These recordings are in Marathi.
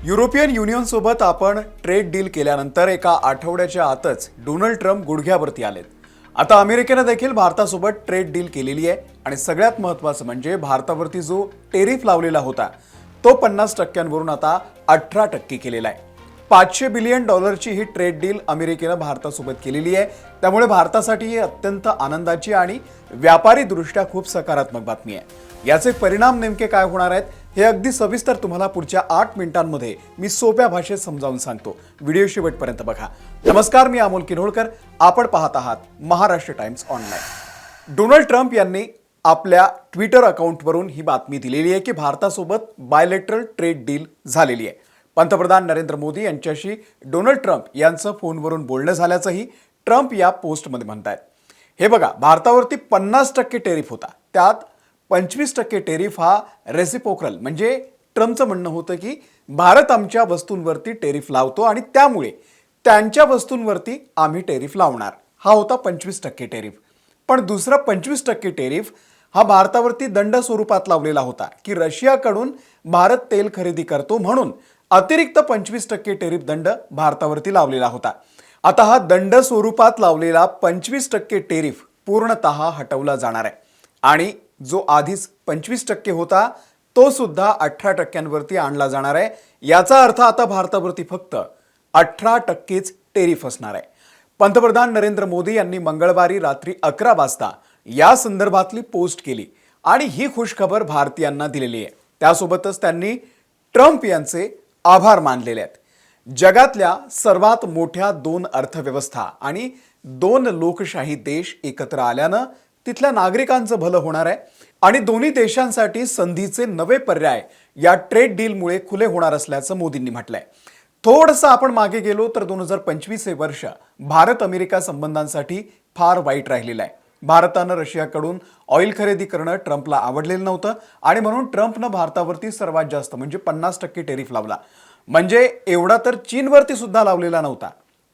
युरोपियन युनियन सोबत आपण ट्रेड डील केल्यानंतर एका आठवड्याच्या आतच डोनाल्ड ट्रम्प गुडघ्यावरती आलेत. आता अमेरिकेने देखील भारतासोबत ट्रेड डील केलेली आहे आणि सगळ्यात महत्त्वाचं म्हणजे भारतावरती जो टेरिफ लावलेला होता तो 50% आता 18% केलेला आहे. $500 बिलियन ही ट्रेड डील अमेरिकेने भारतासोबत केलेली आहे. त्यामुळे भारतासाठी ही अत्यंत आनंदाची आणि व्यापारी दृष्ट्या खूप सकारात्मक बातमी आहे. याचे परिणाम नेमके काय होणार आहेत हे अगदी सविस्तर तुम्हाला पुढच्या 8 मिनिटांमध्ये मी सोप्या भाषेत समजावून सांगतो. व्हिडिओ शेवटपर्यंत बघा. नमस्कार, मी अमोल किनोळकर. आपण पाहत आहात Maharashtra times online. Donald Trump यांनी आपल्या ट्विटर अकाउंटवरून ही बातमी दिलेली आहे की भारतासोबत बायलॅटरल ट्रेड डील झालेली आहे. पंतप्रधान नरेंद्र मोदी यांच्याशी डोनाल्ड ट्रम्प यांचं फोनवरून बोलणं झाल्याचंही ट्रम्प या पोस्टमध्ये म्हणतात. हे बघा, भारतावरती 50% टेरिफ होता, त्यात 25% टेरिफ हा रेसिप्रोकल म्हणजे ट्रम्पचं म्हणणं होतं की भारत आमच्या वस्तूंवरती टेरिफ लावतो आणि त्यामुळे त्यांच्या वस्तूंवरती आम्ही टेरिफ लावणार. हा होता 25% टेरिफ. पण दुसरा 25% टेरिफ हा भारतावरती दंड स्वरूपात लावलेला होता की रशियाकडून भारत तेल खरेदी करतो म्हणून अतिरिक्त 25% टेरिफ दंड भारतावरती लावलेला होता. आता हा दंड स्वरूपात लावलेला 25% टेरिफ पूर्णतः हटवला जाणार आहे आणि जो आधीच 25% होता तो सुद्धा 18%वरती आणला जाणार आहे. याचा अर्थ आता भारतावरती फक्त 18%च टेरिफ असणार आहे. पंतप्रधान नरेंद्र मोदी यांनी मंगळवारी रात्री 11 वाजता या संदर्भातली पोस्ट केली आणि ही खुशखबर भारतीयांना दिलेली आहे. त्यासोबतच त्यांनी ट्रम्प यांचे आभार मानलेले आहेत. जगातल्या सर्वात मोठ्या 2 अर्थव्यवस्था आणि 2 लोकशाही देश एकत्र आल्यानं तिथल्या नागरिकांचं भलं होणार आहे आणि दोन्ही देशांसाठी संधीचे नवे पर्याय या ट्रेड डीलमुळे खुले होणार असल्याचं मोदींनी म्हटलंय. थोडंसं आपण मागे गेलो तर 2025 हे वर्ष भारत अमेरिका संबंधांसाठी फार वाईट राहिलेलं आहे. भारतानं रशियाकडून ऑइल खरेदी करणं ट्रम्पला आवडलेलं नव्हतं आणि म्हणून ट्रम्पनं भारतावरती सर्वात जास्त म्हणजे 50% टेरिफ लावला. म्हणजे एवढा तर चीनवरती सुद्धा लावलेला नव्हता,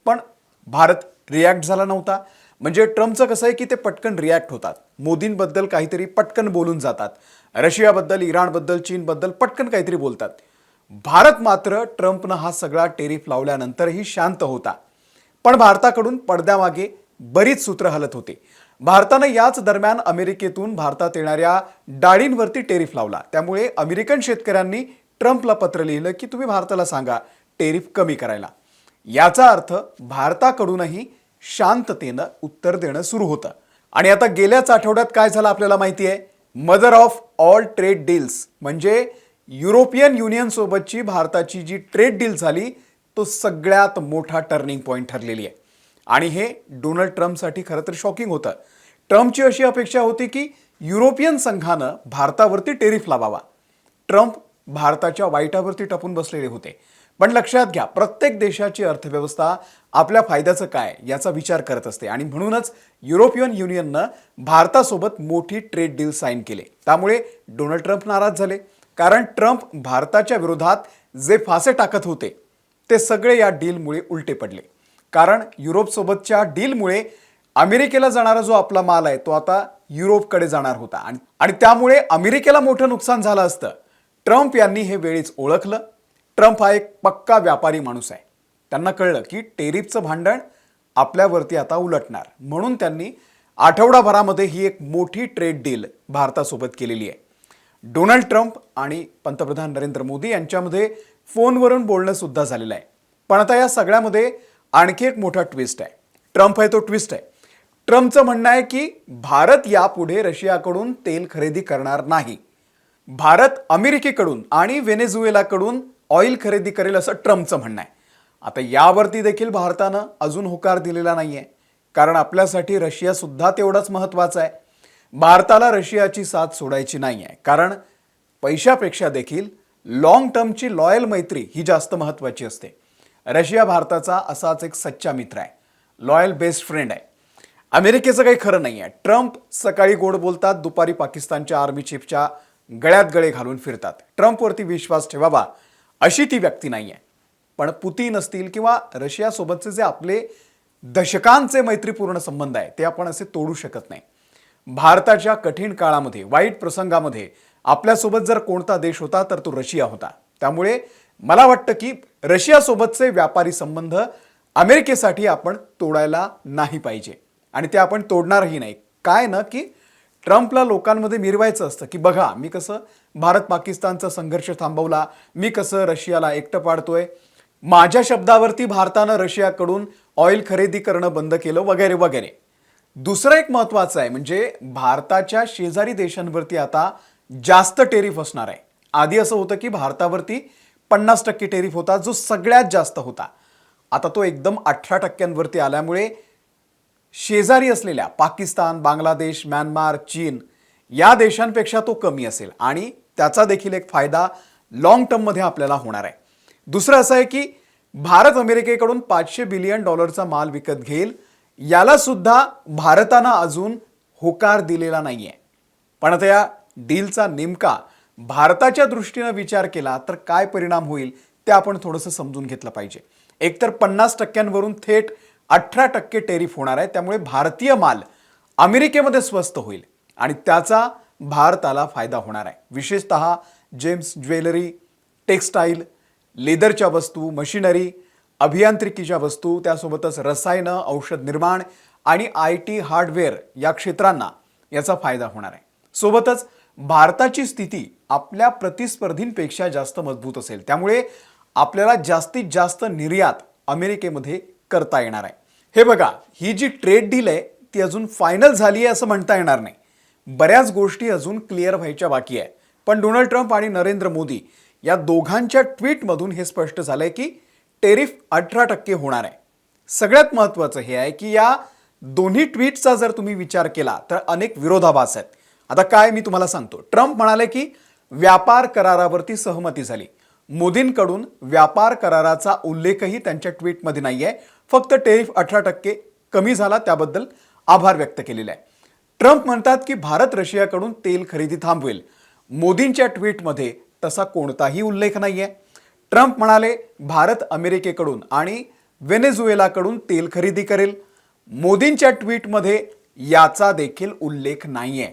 पण भारत रिॲक्ट झाला नव्हता. म्हणजे ट्रम्पचं कसं आहे की ते पटकन रिॲक्ट होतात, मोदींबद्दल काहीतरी पटकन बोलून जातात, रशियाबद्दल, इराणबद्दल, चीनबद्दल पटकन काहीतरी बोलतात. भारत मात्र ट्रम्पनं हा सगळा टेरिफ लावल्यानंतरही शांत होता, पण भारताकडून पडद्यामागे बरीच सूत्र हलत होते. भारतानं याच दरम्यान अमेरिकेतून भारतात येणाऱ्या डाळींवरती टेरिफ लावला. त्यामुळे अमेरिकन शेतकऱ्यांनी ट्रम्पला पत्र लिहिलं की तुम्ही भारताला सांगा टेरिफ कमी करायला. याचा अर्थ भारताकडूनही शांततेनं उत्तर देणं सुरू होतं. आणि आता गेल्याच आठवड्यात काय झालं आपल्याला माहिती आहे. Mother of all trade deals म्हणजे युरोपियन युनियन सोबतची भारताची जी ट्रेड डील झाली तो सगळ्यात मोठा टर्निंग पॉईंट ठरलेली आहे. आणि हे डोनाल्ड ट्रम्पसाठी खरं तर शॉकिंग होतं. ट्रम्पची अशी अपेक्षा होती की युरोपियन संघानं भारतावरती टेरिफ लावावा. ट्रम्प भारताच्या वाईटावरती टपून बसलेले होते. पण लक्षात घ्या, प्रत्येक देशाची अर्थव्यवस्था आपल्या फायद्याचं काय याचा विचार करत असते आणि म्हणूनच युरोपियन युनियननं भारतासोबत मोठी ट्रेड डील साईन केले. त्यामुळे डोनाल्ड ट्रम्प नाराज झाले, कारण ट्रम्प भारताच्या विरोधात जे फासे टाकत होते ते सगळे या डीलमुळे उलटे पडले. कारण युरोपसोबतच्या डीलमुळे अमेरिकेला जाणारा जो आपला माल आहे तो आता युरोपकडे जाणार होता आणि त्यामुळे अमेरिकेला मोठं नुकसान झालं असतं. ट्रम्प यांनी हे वेळीच ओळखलं. ट्रम्प हा एक पक्का व्यापारी माणूस आहे. त्यांना कळलं की टेरिफचं भांडण आपल्यावरती आता उलटणार, म्हणून त्यांनी आठवडाभरामध्ये ही एक मोठी ट्रेड डील भारतासोबत केलेली आहे. डोनाल्ड ट्रम्प आणि पंतप्रधान नरेंद्र मोदी यांच्यामध्ये फोनवरून बोलणं सुद्धा झालेलं आहे. पण आता या सगळ्यामध्ये आणखी एक मोठा ट्विस्ट आहे. ट्रम्प आहे तो ट्विस्ट आहे. ट्रम्पचं म्हणणं आहे की भारत यापुढे रशियाकडून तेल खरेदी करणार नाही. भारत अमेरिकेकडून आणि व्हेनेझुएलाकडून ऑइल खरेदी करेल असं ट्रम्पचं म्हणणं आहे. आता यावरती देखील भारतानं अजून होकार दिलेला नाहीये, कारण आपल्यासाठी रशिया सुद्धा तेवढाच महत्त्वाचा आहे. भारताला रशियाची साथ सोडायची नाही आहे, कारण पैशापेक्षा देखील लॉंग टर्मची लॉयल मैत्री ही जास्त महत्त्वाची असते. रशिया भारताचा असाच एक सच्चा मित्र आहे, लॉयल बेस्ट फ्रेंड आहे. अमेरिकेचं काही खरं नाही आहे. ट्रम्प सकाळी गोड बोलतात, दुपारी पाकिस्तानच्या आर्मी चीफच्या गळ्यात गळे घालून फिरतात. ट्रम्पवरती विश्वास ठेवावा अशी ती व्यक्ती नाही आहे. पण पुतीन असतील किंवा रशियासोबतचे जे आपले दशकांचे मैत्रीपूर्ण संबंध आहे ते आपण असे तोडू शकत नाही. भारताच्या कठीण काळामध्ये, वाईट प्रसंगामध्ये आपल्यासोबत जर कोणता देश होता तर तो रशिया होता. त्यामुळे मला वाटतं की रशियासोबतचे व्यापारी संबंध अमेरिकेसाठी आपण तोडायला नाही पाहिजे आणि ते आपण तोडणारही नाही. काय ना की ट्रम्पला लोकांमध्ये मिरवायचं असतं की बघा मी कसं भारत पाकिस्तानचा संघर्ष थांबवला, मी कसं रशियाला एकटं पाडतोय, माझ्या शब्दावरती भारतानं रशियाकडून ऑइल खरेदी करणं बंद केलं वगैरे वगैरे. दुसरं एक महत्त्वाचं आहे म्हणजे भारताच्या शेजारी देशांवरती आता जास्त टेरिफ असणार आहे. आधी असं होतं की भारतावरती 50% टेरिफ होता जो सगळ्यात जास्त होता. आता तो एकदम 18%वरती आल्यामुळे शेजारी असलेल्या पाकिस्तान, बांगलादेश, म्यानमार, चीन या देशांपेक्षा तो कमी असेल आणि त्याचा देखील एक फायदा लॉंग टर्ममध्ये आपल्याला होणार आहे. दुसरं असं आहे की भारत अमेरिकेकडून $500 बिलियन माल विकत घेईल. याला सुद्धा भारतानं अजून होकार दिलेला नाहीये. पण आता या डीलचा नेमका भारताच्या दृष्टीनं विचार केला तर काय परिणाम होईल ते आपण थोडंसं समजून घेतलं पाहिजे. एकतर 50%वरून थेट 18% टेरिफ होणार आहे, त्यामुळे भारतीय माल अमेरिकेमध्ये स्वस्त होईल आणि त्याचा भारताला फायदा होणार आहे. विशेषतः जेम्स ज्वेलरी, टेक्सटाईल, लेदरच्या वस्तू, मशिनरी, अभियांत्रिकीच्या वस्तू, त्यासोबतच रसायनं, औषध निर्माण आणि IT हार्डवेअर या क्षेत्रांना याचा फायदा होणार आहे. सोबतच भारताची स्थिती आपल्या प्रतिस्पर्धींपेक्षा जास्त मजबूत असेल, त्यामुळे आपल्याला जास्तीत जास्त निर्यात अमेरिकेमध्ये करता येणार आहे. हे बघा, ही जी ट्रेड डील आहे ती अजून फायनल झाली आहे असं म्हणता येणार नाही. बऱ्याच गोष्टी अजून क्लिअर व्हायच्या बाकी आहे. पण डोनाल्ड ट्रम्प आणि नरेंद्र मोदी या दोघांच्या ट्विटमधून हे स्पष्ट झालंय की टेरिफ 18% होणार आहे. सगळ्यात महत्त्वाचं हे आहे की या दोन्ही ट्विटचा जर तुम्ही विचार केला तर अनेक विरोधाभास आहेत. आता काय मी तुम्हाला सांगतो. ट्रम्प म्हणाले की व्यापार करारावरती सहमती झाली. मोदींकडून व्यापार कराराचा उल्लेखही त्यांच्या ट्विटमध्ये नाहीये. फक्त टेरिफ 18% कमी झाला त्याबद्दल आभार व्यक्त केलेले आहे. ट्रम्प म्हणतात की भारत रशियाकडून तेल खरेदी थांबवेल. मोदींच्या ट्विटमध्ये तसा कोणताही उल्लेख नाहीये. ट्रम्प म्हणाले भारत अमेरिकेकडून आणि व्हेनेझुएलाकडून तेल खरेदी करेल. मोदींच्या ट्विटमध्ये याचा देखील उल्लेख नाहीये.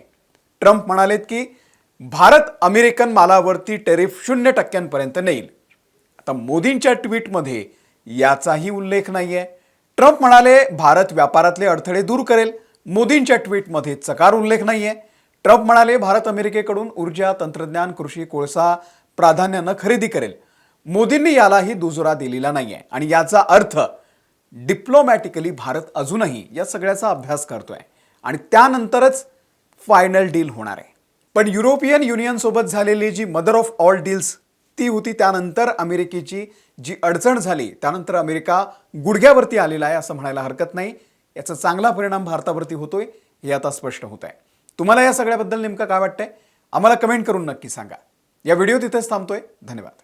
ट्रम्प म्हणालेत की भारत अमेरिकन मालावरती टेरिफ 0% नेईल. आता मोदींच्या ट्विटमध्ये याचाही उल्लेख नाहीये. ट्रम्प म्हणाले भारत व्यापारातले अडथळे दूर करेल. मोदींच्या ट्विटमध्ये चकार उल्लेख नाहीये. ट्रम्प म्हणाले भारत अमेरिकेकडून ऊर्जा, तंत्रज्ञान, कृषी, कोळसा प्राधान्यानं खरेदी करेल. मोदींनी यालाही दुजोरा दिलेला नाहीये आणि याचा अर्थ डिप्लोमॅटिकली भारत अजूनही या सगळ्याचा अभ्यास करतोय आणि त्यानंतरच फायनल डील होणार आहे. पण युरोपियन युनियन सोबत झालेली जी मदर ऑफ ऑल डील्स ती होती, त्यानंतर अमेरिकेची जी अडचण झाली त्यानंतर अमेरिका गुडघ्यावरती आलेला आहे असं म्हणायला हरकत नाही. याचा चांगला परिणाम भारतावरती होतोय हे आता स्पष्ट होत आहे. तुम्हाला या सगळ्याबद्दल नेमकं काय वाटतंय आम्हाला कमेंट करून नक्की सांगा. या व्हिडिओ तिथेच थांबतोय. धन्यवाद.